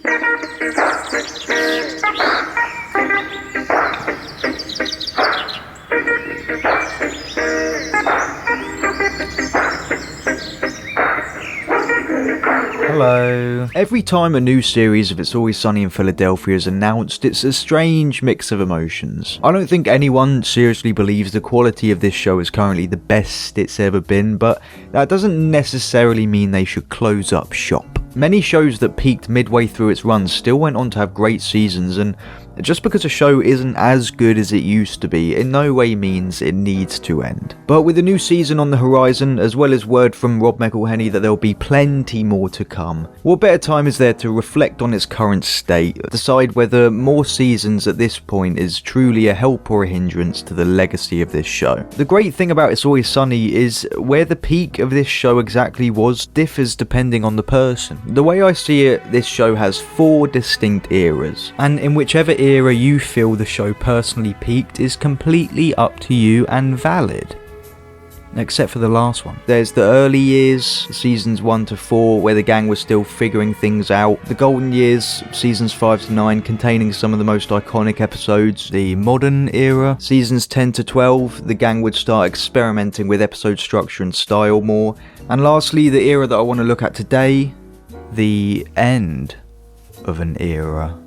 Hello. Every time a new series of It's Always Sunny in Philadelphia is announced, it's a strange mix of emotions. I don't think anyone seriously believes the quality of this show is currently the best it's ever been, but that doesn't necessarily mean they should close up shop. Many shows that peaked midway through its run still went on to have great seasons, and just because a show isn't as good as it used to be, in no way means it needs to end. But with a new season on the horizon, as well as word from Rob McElhenney that there'll be plenty more to come, what better time is there to reflect on its current state, decide whether more seasons at this point is truly a help or a hindrance to the legacy of this show. The great thing about It's Always Sunny is where the peak of this show exactly was differs depending on the person. The way I see it, this show has 4 distinct eras, and in whichever era you feel the show personally peaked is completely up to you and valid. Except for the last one. There's the early years, seasons 1 to 4, where the gang was still figuring things out. The golden years, seasons 5 to 9, containing some of the most iconic episodes. The modern era, seasons 10 to 12, the gang would start experimenting with episode structure and style more. And lastly, the era that I want to look at today, the end of an era.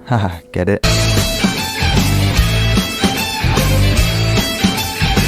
Haha, get it?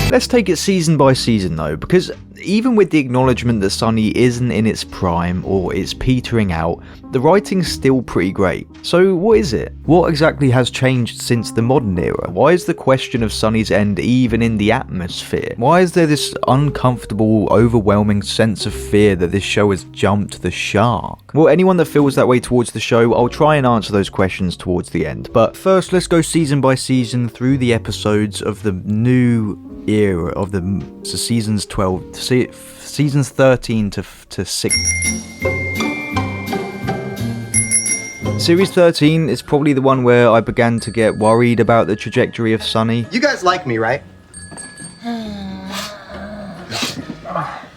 Let's take it season by season though, because even with the acknowledgement that Sunny isn't in its prime or it's petering out, the writing's still pretty great. So what is it? What exactly has changed since the modern era? Why is the question of Sunny's end even in the atmosphere? Why is there this uncomfortable, overwhelming sense of fear that this show has jumped the shark? Well, anyone that feels that way towards the show, I'll try and answer those questions towards the end. But first, let's go season by season through the episodes of the new era of the seasons 12, seasons 13 to 6. Series 13 is probably the one where I began to get worried about the trajectory of Sunny. You guys like me, right?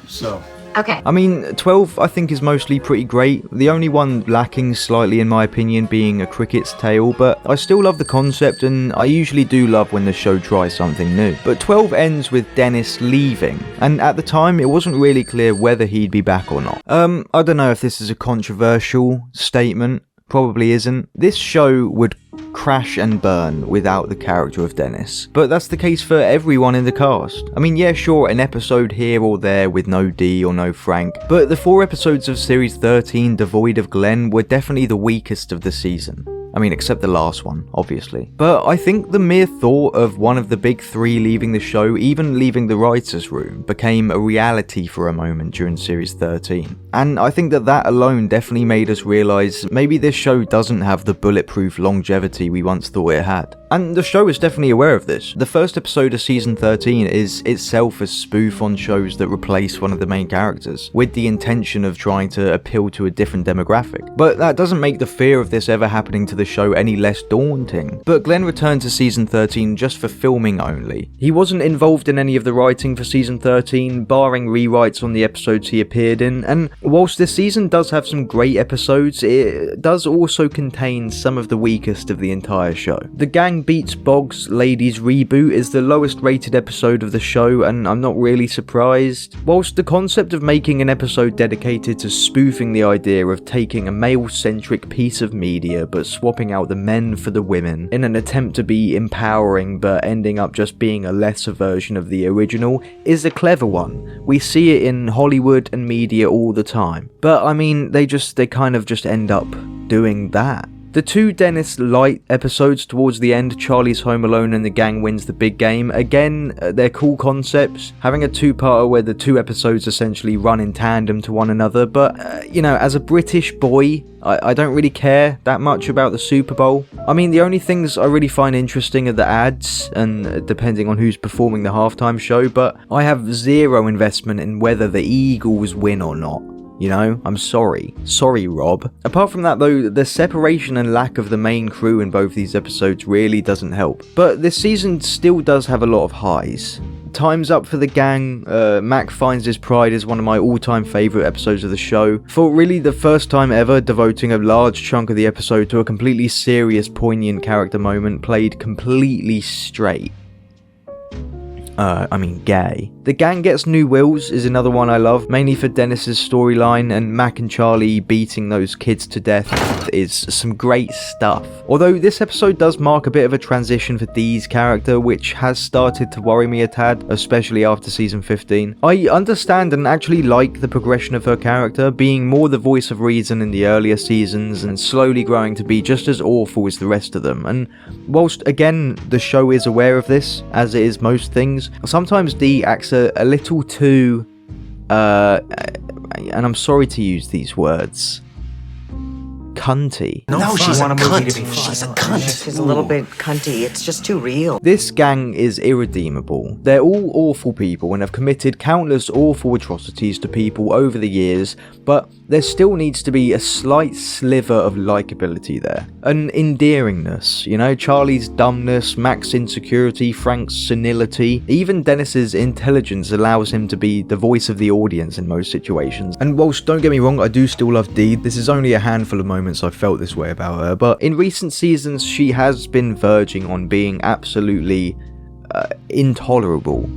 So. Okay. I mean, 12 I think is mostly pretty great, the only one lacking slightly in my opinion being A Cricket's Tale, but I still love the concept and I usually do love when the show tries something new. But 12 ends with Dennis leaving, and at the time it wasn't really clear whether he'd be back or not. I don't know if this is a controversial statement, probably isn't. This show would crash and burn without the character of Dennis. But that's the case for everyone in the cast. I mean, yeah, sure, an episode here or there with no Dee or no Frank, but the 4 episodes of Series 13 devoid of Glenn were definitely the weakest of the season. I mean, except the last one, obviously. But I think the mere thought of one of the big 3 leaving the show, even leaving the writer's room, became a reality for a moment during Series 13. And I think that alone definitely made us realise maybe this show doesn't have the bulletproof longevity we once thought it had. And the show is definitely aware of this. The first episode of Season 13 is itself a spoof on shows that replace one of the main characters, with the intention of trying to appeal to a different demographic. But that doesn't make the fear of this ever happening to the show any less daunting. But Glenn returned to Season 13 just for filming only. He wasn't involved in any of the writing for Season 13, barring rewrites on the episodes he appeared in, and whilst this season does have some great episodes, it does also contain some of the weakest of the entire show. The Gang Beats Boggs Ladies reboot is the lowest rated episode of the show, and I'm not really surprised. Whilst the concept of making an episode dedicated to spoofing the idea of taking a male-centric piece of media but swapping out the men for the women in an attempt to be empowering but ending up just being a lesser version of the original is a clever one. We see it in Hollywood and media all the time. But I mean, they kind of just end up doing that. The 2 Dennis Light episodes towards the end, Charlie's Home Alone and The Gang Wins the Big Game, again, they're cool concepts, having a 2-parter where the 2 episodes essentially run in tandem to one another, but, you know, as a British boy, I don't really care that much about the Super Bowl. I mean, the only things I really find interesting are the ads, and depending on who's performing the halftime show, but I have zero investment in whether the Eagles win or not. You know, I'm sorry. Sorry, Rob. Apart from that though, the separation and lack of the main crew in both these episodes really doesn't help. But this season still does have a lot of highs. time's up for the gang. Mac Finds His Pride is one of my all-time favourite episodes of the show, for really the first time ever devoting a large chunk of the episode to a completely serious, poignant character moment played completely straight. Gay. The Gang Gets New Wills is another one I love, mainly for Dennis's storyline, and Mac and Charlie beating those kids to death is some great stuff. Although this episode does mark a bit of a transition for Dee's character, which has started to worry me a tad, especially after season 15. I understand and actually like the progression of her character, being more the voice of reason in the earlier seasons and slowly growing to be just as awful as the rest of them. And whilst, again, the show is aware of this, as it is most things, sometimes Dee acts a little too, and I'm sorry to use these words, cunty. No, she's a cunt. She's a cunt. She's a little bit cunty. It's just too real. This gang is irredeemable. They're all awful people and have committed countless awful atrocities to people over the years, but there still needs to be a slight sliver of likability there. An endearingness, you know, Charlie's dumbness, Mac's insecurity, Frank's senility, even Dennis's intelligence allows him to be the voice of the audience in most situations. And whilst, don't get me wrong, I do still love Dee, this is only a handful of moments I felt this way about her, but in recent seasons she has been verging on being absolutely intolerable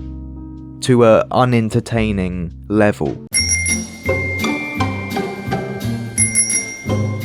to a unentertaining level.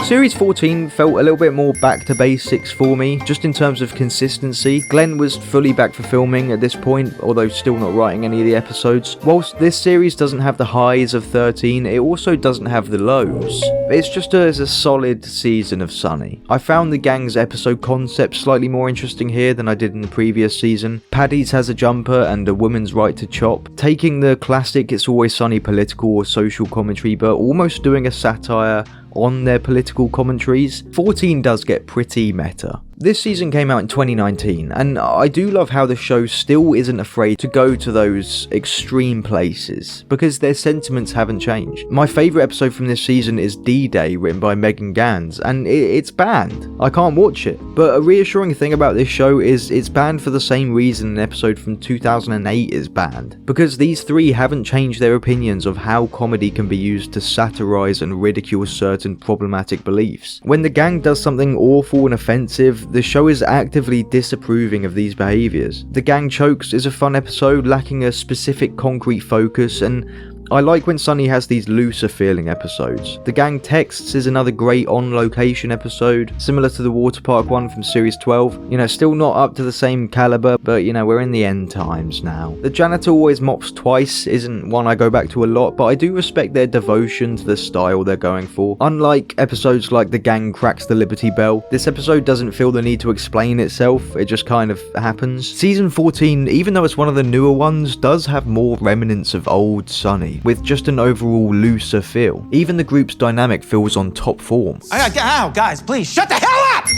Series 14 felt a little bit more back to basics for me, just in terms of consistency. Glenn was fully back for filming at this point, although still not writing any of the episodes. Whilst this series doesn't have the highs of 13, it also doesn't have the lows. It's just a solid season of Sunny. I found the gang's episode concept slightly more interesting here than I did in the previous season. Paddy's has a jumper and a woman's right to chop, taking the classic It's Always Sunny political or social commentary, but almost doing a satire on their political commentaries. 14 does get pretty meta. This season came out in 2019, and I do love how the show still isn't afraid to go to those extreme places, because their sentiments haven't changed. My favourite episode from this season is D-Day, written by Megan Gans, and it's banned. I can't watch it. But a reassuring thing about this show is it's banned for the same reason an episode from 2008 is banned, because these three haven't changed their opinions of how comedy can be used to satirise and ridicule certain problematic beliefs. When the gang does something awful and offensive, the show is actively disapproving of these behaviours. The Gang Chokes is a fun episode lacking a specific concrete focus, and I like when Sunny has these looser feeling episodes. The Gang Texts is another great on-location episode, similar to the water park one from series 12. You know, still not up to the same caliber, but you know, we're in the end times now. The Janitor Always Mops Twice isn't one I go back to a lot, but I do respect their devotion to the style they're going for. Unlike episodes like The Gang Cracks the Liberty Bell, this episode doesn't feel the need to explain itself, it just kind of happens. Season 14, even though it's one of the newer ones, does have more remnants of old Sunny, with just an overall looser feel. Even the group's dynamic feels on top form. Ow, guys, please, shut the hell up!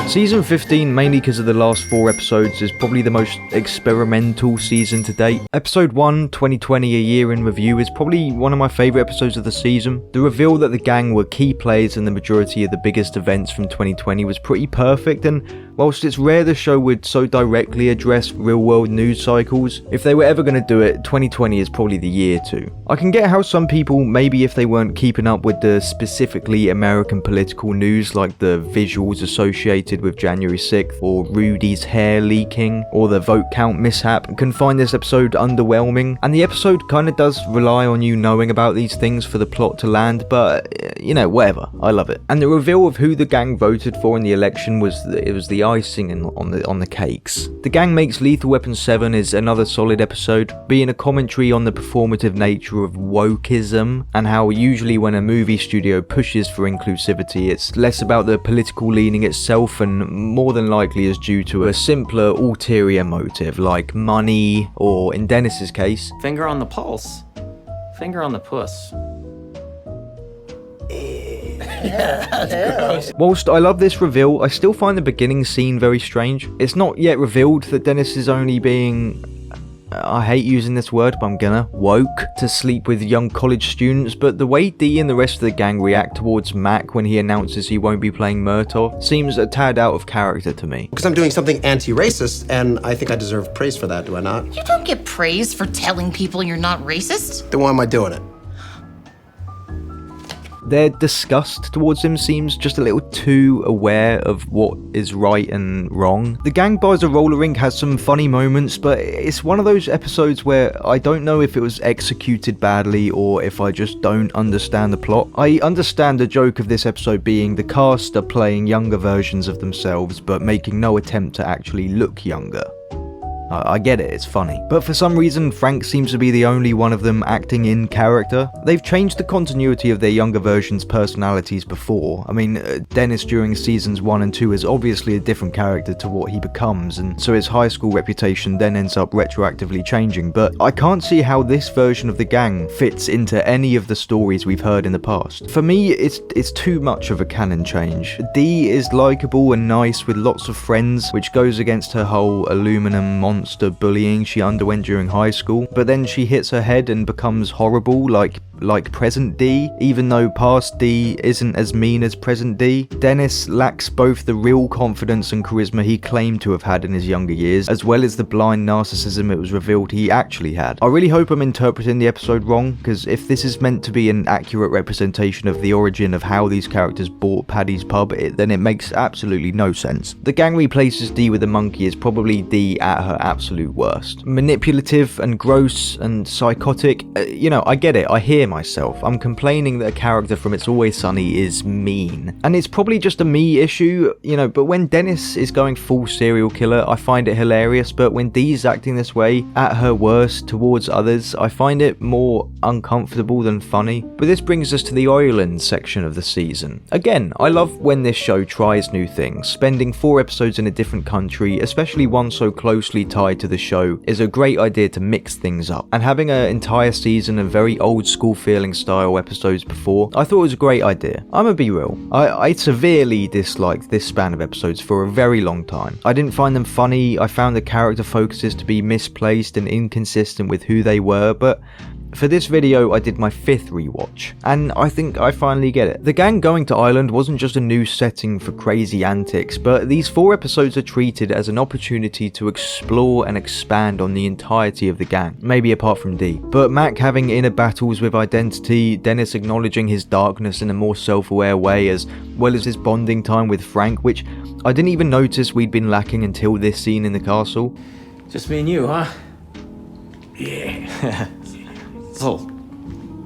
Season 15, mainly because of the last 4 episodes, is probably the most experimental season to date. Episode 1, 2020 A Year in Review, is probably one of my favourite episodes of the season. The reveal that the gang were key players in the majority of the biggest events from 2020 was pretty perfect, and whilst it's rare the show would so directly address real-world news cycles, if they were ever going to do it, 2020 is probably the year to. I can get how some people, maybe if they weren't keeping up with the specifically American political news, like the visuals associated with January 6th, or Rudy's hair leaking, or the vote count mishap, can find this episode underwhelming. And the episode kind of does rely on you knowing about these things for the plot to land, but you know, whatever, I love it. And the reveal of who the gang voted for in the election was the icing on the cakes. The Gang Makes Lethal Weapon 7 is another solid episode, being a commentary on the performative nature of wokeism, and how usually when a movie studio pushes for inclusivity, it's less about the political leaning itself and more than likely is due to a simpler ulterior motive like money, or in Dennis's case, finger on the pulse, finger on the puss. Whilst I love this reveal, I still find the beginning scene very strange. It's not yet revealed that Dennis is only being I hate using this word, but I'm gonna, woke to sleep with young college students, but the way Dee and the rest of the gang react towards Mac when he announces he won't be playing Murtaugh seems a tad out of character to me. Because I'm doing something anti-racist, and I think I deserve praise for that, do I not? You don't get praise for telling people you're not racist. Then why am I doing it? Their disgust towards him seems just a little too aware of what is right and wrong. The gang buys a roller rink has some funny moments, but it's one of those episodes where I don't know if it was executed badly or if I just don't understand the plot. I understand the joke of this episode being the cast are playing younger versions of themselves but making no attempt to actually look younger. I get it, it's funny. But for some reason, Frank seems to be the only one of them acting in character. They've changed the continuity of their younger versions' personalities before. I mean, Dennis during seasons 1 and 2 is obviously a different character to what he becomes, and so his high school reputation then ends up retroactively changing, but I can't see how this version of the gang fits into any of the stories we've heard in the past. For me, it's too much of a canon change. Dee is likeable and nice with lots of friends, which goes against her whole aluminum monster bullying she underwent during high school, but then she hits her head and becomes horrible like present Dee, even though past Dee isn't as mean as present Dee. Dennis lacks both the real confidence and charisma he claimed to have had in his younger years, as well as the blind narcissism it was revealed he actually had. I really hope I'm interpreting the episode wrong, because if this is meant to be an accurate representation of the origin of how these characters bought Paddy's pub, then it makes absolutely no sense. The gang replaces Dee with a monkey is probably Dee at her absolute worst. Manipulative and gross and psychotic, I get it, I hear myself. I'm complaining that a character from It's Always Sunny is mean. And it's probably just a me issue, but when Dennis is going full serial killer, I find it hilarious, but when Dee's acting this way, at her worst, towards others, I find it more uncomfortable than funny. But this brings us to the island section of the season. Again, I love when this show tries new things. Spending 4 episodes in a different country, especially one so closely tied to the show, is a great idea to mix things up. And having an entire season of very old school feeling style episodes before, I thought it was a great idea. I'ma be real, I severely disliked this span of episodes for a very long time. I didn't find them funny, I found the character focuses to be misplaced and inconsistent with who they were, but for this video, I did my 5th rewatch, and I think I finally get it. The gang going to Ireland wasn't just a new setting for crazy antics, but these 4 episodes are treated as an opportunity to explore and expand on the entirety of the gang, maybe apart from Dee. But Mac having inner battles with identity, Dennis acknowledging his darkness in a more self-aware way, as well as his bonding time with Frank, which I didn't even notice we'd been lacking until this scene in the castle. Just me and you, huh? Yeah. It's a little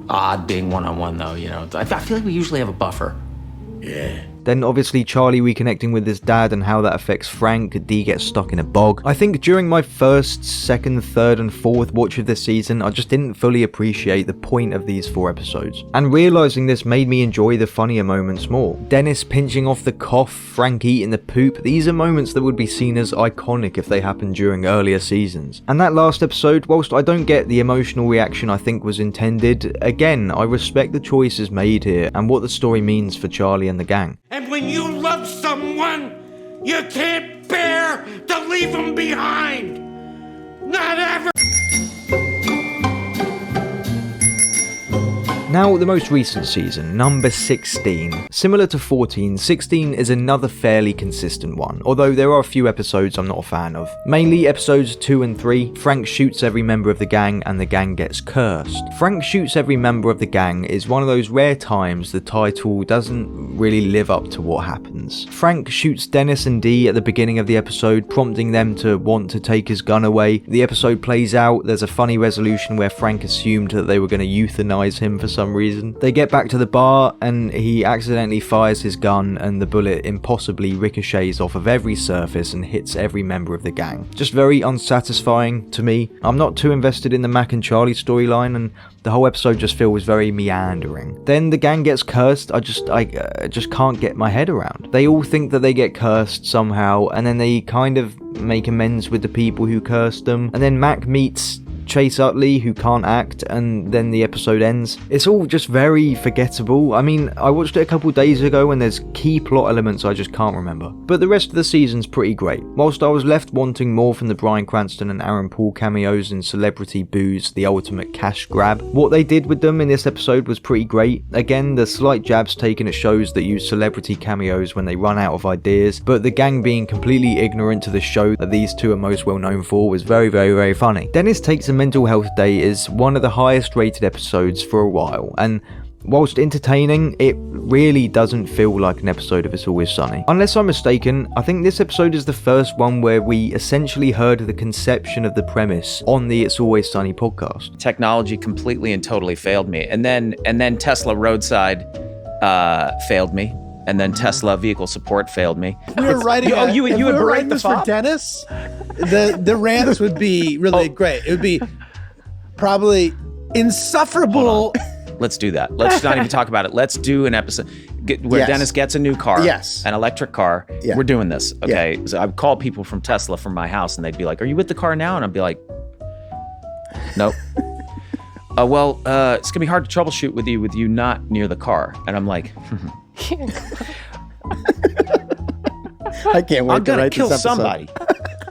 odd being one-on-one, though, I feel like we usually have a buffer. Yeah. Then obviously Charlie reconnecting with his dad and how that affects Frank. Dee gets stuck in a bog. I think during my 1st, 2nd, 3rd and 4th watch of this season, I just didn't fully appreciate the point of these 4 episodes. And realising this made me enjoy the funnier moments more. Dennis pinching off the cough, Frank eating the poop, these are moments that would be seen as iconic if they happened during earlier seasons. And that last episode, whilst I don't get the emotional reaction I think was intended, again, I respect the choices made here and what the story means for Charlie and the gang. And when you love someone, you can't bear to leave them behind. Not ever. Now, the most recent season, number 16. Similar to 14, 16 is another fairly consistent one, although there are a few episodes I'm not a fan of. Mainly episodes 2 and 3, Frank shoots every member of the gang and the gang gets cursed. Frank shoots every member of the gang is one of those rare times the title doesn't really live up to what happens. Frank shoots Dennis and Dee at the beginning of the episode, prompting them to want to take his gun away. The episode plays out, there's a funny resolution where Frank assumed that they were going to euthanize him for some reason. They get back to the bar and he accidentally fires his gun and the bullet impossibly ricochets off of every surface and hits every member of the gang. Just very unsatisfying to me. I'm not too invested in the Mac and Charlie storyline and the whole episode just feels very meandering. Then the gang gets cursed, I just can't get my head around. They all think that they get cursed somehow and then they kind of make amends with the people who cursed them, and then Mac meets Chase Utley, who can't act, and then the episode ends. It's all just very forgettable. I mean, I watched it a couple days ago and there's key plot elements I just can't remember. But the rest of the season's pretty great. Whilst I was left wanting more from the Bryan Cranston and Aaron Paul cameos in Celebrity Boo's The Ultimate Cash Grab, what they did with them in this episode was pretty great. Again, the slight jabs taken at shows that use celebrity cameos when they run out of ideas, but the gang being completely ignorant to the show that these two are most well known for was very, very, very funny. Dennis Takes a Mental Health Day is one of the highest rated episodes for a while, and whilst entertaining, it really doesn't feel like an episode of It's Always Sunny. Unless I'm mistaken, I think this episode is the first one where we essentially heard the conception of the premise on the It's Always Sunny podcast. Technology completely and totally failed me. And then Tesla Roadside failed me. And then Tesla Vehicle Support failed me. We were writing. You would were berate writing the this for fop? Dennis. The rants would be really great. It would be probably insufferable. Let's do that. Let's not even talk about it. Let's do an episode where Yes. Dennis gets a new car. Yes. An electric car. Yeah. We're doing this. Okay. So I'd call people from Tesla from my house and they'd be like, "Are you with the car now?" And I'd be like, "Nope." Well, it's gonna be hard to troubleshoot with you not near the car. And I'm like, I can't wait I'm to gonna write kill this episode. somebody.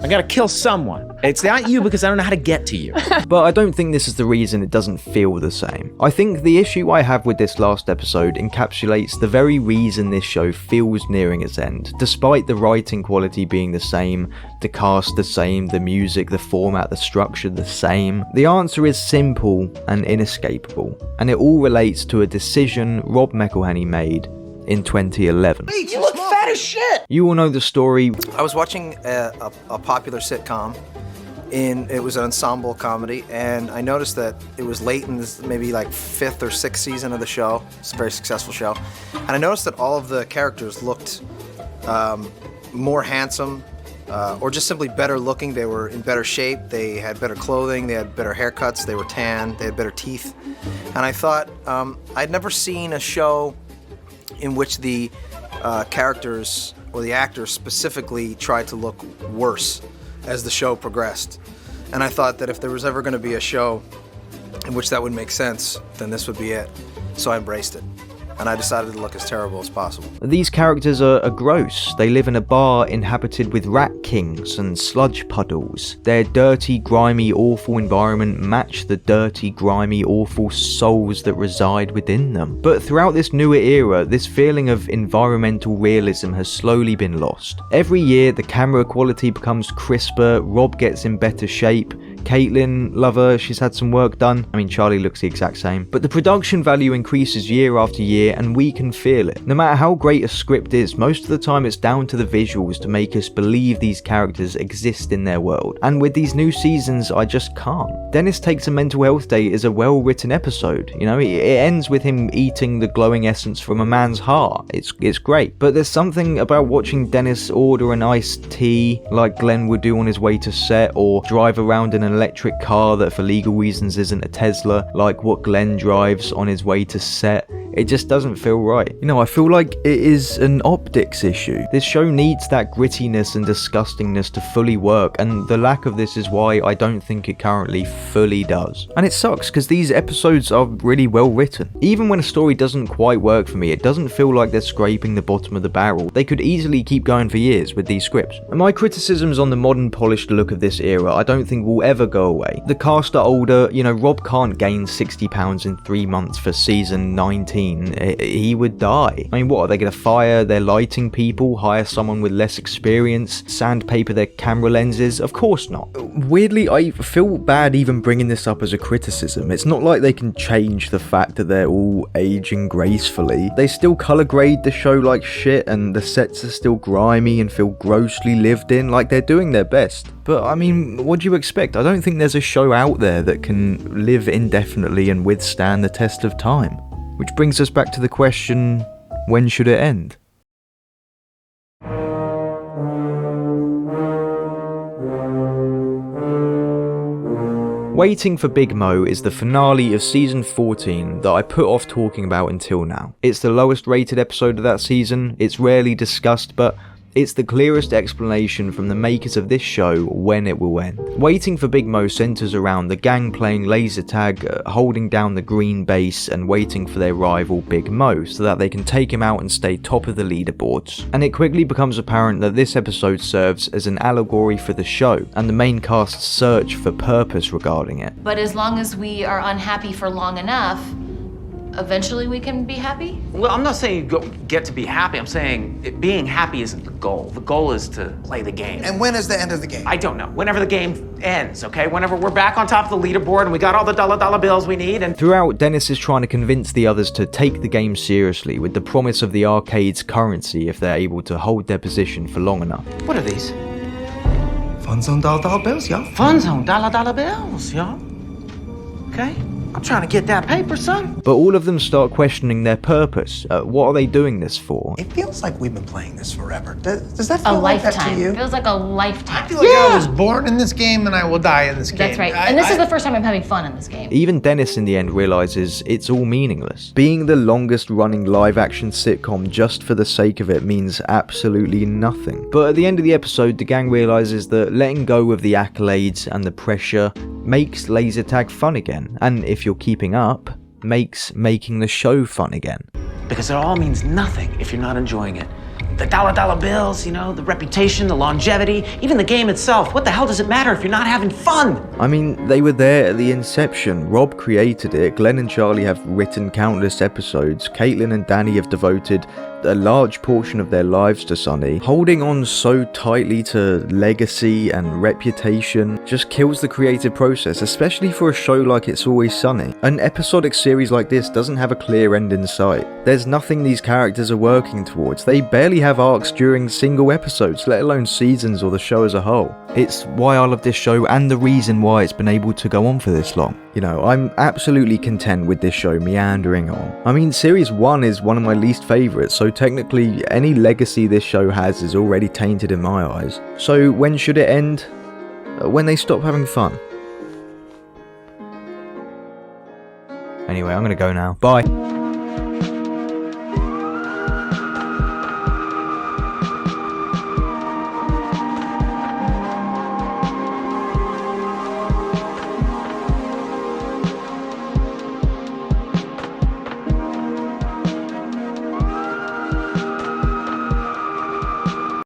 I gotta kill someone. It's not you because I don't know how to get to you. But I don't think this is the reason it doesn't feel the same. I think the issue I have with this last episode encapsulates the very reason this show feels nearing its end. Despite the writing quality being the same, the cast the same, the music, the format, the structure the same, the answer is simple and inescapable, and it all relates to a decision Rob McElhenney made in 2011. You look fat as shit! You all know the story. I was watching a popular sitcom. It was an ensemble comedy, and I noticed that it was late in this, maybe like 5th or 6th season of the show. It's a very successful show. And I noticed that all of the characters looked more handsome, or just simply better looking. They were in better shape, they had better clothing, they had better haircuts, they were tan, they had better teeth. And I thought, I'd never seen a show in which the characters or the actors specifically tried to look worse as the show progressed. And I thought that if there was ever going to be a show in which that would make sense, then this would be it. So I embraced it. And I decided to look as terrible as possible. These characters are gross. They live in a bar inhabited with rat kings and sludge puddles. Their dirty, grimy, awful environment match the dirty, grimy, awful souls that reside within them. But throughout this newer era, this feeling of environmental realism has slowly been lost. Every year, the camera quality becomes crisper, Rob gets in better shape, Caitlin, love her, she's had some work done. I mean, Charlie looks the exact same. But the production value increases year after year, and we can feel it. No matter how great a script is, most of the time it's down to the visuals to make us believe these characters exist in their world. And with these new seasons, I just can't. Dennis Takes a Mental Health Day is a well-written episode. You know, it ends with him eating the glowing essence from a man's heart. It's great. But there's something about watching Dennis order an iced tea, like Glenn would do on his way to set, or drive around in an electric car that for legal reasons isn't a Tesla, like what Glenn drives on his way to set. It just doesn't feel right. You know, I feel like it is an optics issue. This show needs that grittiness and disgustingness to fully work, and the lack of this is why I don't think it currently fully does. And it sucks because these episodes are really well written. Even when a story doesn't quite work for me, it doesn't feel like they're scraping the bottom of the barrel. They could easily keep going for years with these scripts. And my criticisms on the modern polished look of this era I don't think will ever go away. The cast are older, you know, Rob can't gain 60 pounds in 3 months for season 19. He would die. I mean, what, are they going to fire their lighting people, hire someone with less experience, sandpaper their camera lenses? Of course not. Weirdly, I feel bad even bringing this up as a criticism. It's not like they can change the fact that they're all aging gracefully. They still color grade the show like shit, and the sets are still grimy and feel grossly lived in, like they're doing their best. But I mean, what do you expect? I don't think there's a show out there that can live indefinitely and withstand the test of time. Which brings us back to the question, when should it end? Waiting for Big Mo is the finale of season 14 that I put off talking about until now. It's the lowest rated episode of that season, it's rarely discussed, but It's the clearest explanation from the makers of this show when it will end. Waiting for Big Mo centers around the gang playing laser tag, holding down the green base and waiting for their rival Big Mo so that they can take him out and stay top of the leaderboards. And it quickly becomes apparent that this episode serves as an allegory for the show and the main cast's search for purpose regarding it. But as long as we are unhappy for long enough, eventually we can be happy? Well, I'm not saying you get to be happy. I'm saying being happy isn't the goal. The goal is to play the game. And when is the end of the game? I don't know. Whenever the game ends, okay? Whenever we're back on top of the leaderboard and we got all the dollar bills we need and... Throughout, Dennis is trying to convince the others to take the game seriously with the promise of the arcade's currency if they're able to hold their position for long enough. What are these? Funds on dollar bills, y'all. Funds on dollar bills, y'all. Okay? I'm trying to get that paper, son. But all of them start questioning their purpose. What are they doing this for? It feels like we've been playing this forever. Does that A feel like that to lifetime. you? Feels like a lifetime. I feel like I was born in this game and I will die in this game. That's right. And this is the first time I'm having fun in this game. Even Dennis in the end realizes it's all meaningless. Being the longest running live action sitcom just for the sake of it means absolutely nothing. But at the end of the episode, the gang realizes that letting go of the accolades and the pressure makes laser tag fun again. And if you're keeping up, makes making the show fun again. Because it all means nothing if you're not enjoying it. The dollar bills, you know, the reputation, the longevity, even the game itself. What the hell does it matter if you're not having fun? I mean, they were there at the inception. Rob created it. Glenn and Charlie have written countless episodes. Caitlin and Danny have devoted a large portion of their lives to Sunny. Holding on so tightly to legacy and reputation just kills the creative process, especially for a show like It's Always Sunny. An episodic series like this doesn't have a clear end in sight. There's nothing these characters are working towards. They barely have arcs during single episodes, let alone seasons or the show as a whole. It's why I love this show and the reason why it's been able to go on for this long. You know, I'm absolutely content with this show meandering on. I mean, Series 1 is one of my least favourites, so technically any legacy this show has is already tainted in my eyes. So when should it end? When they stop having fun. Anyway, I'm gonna go now. Bye.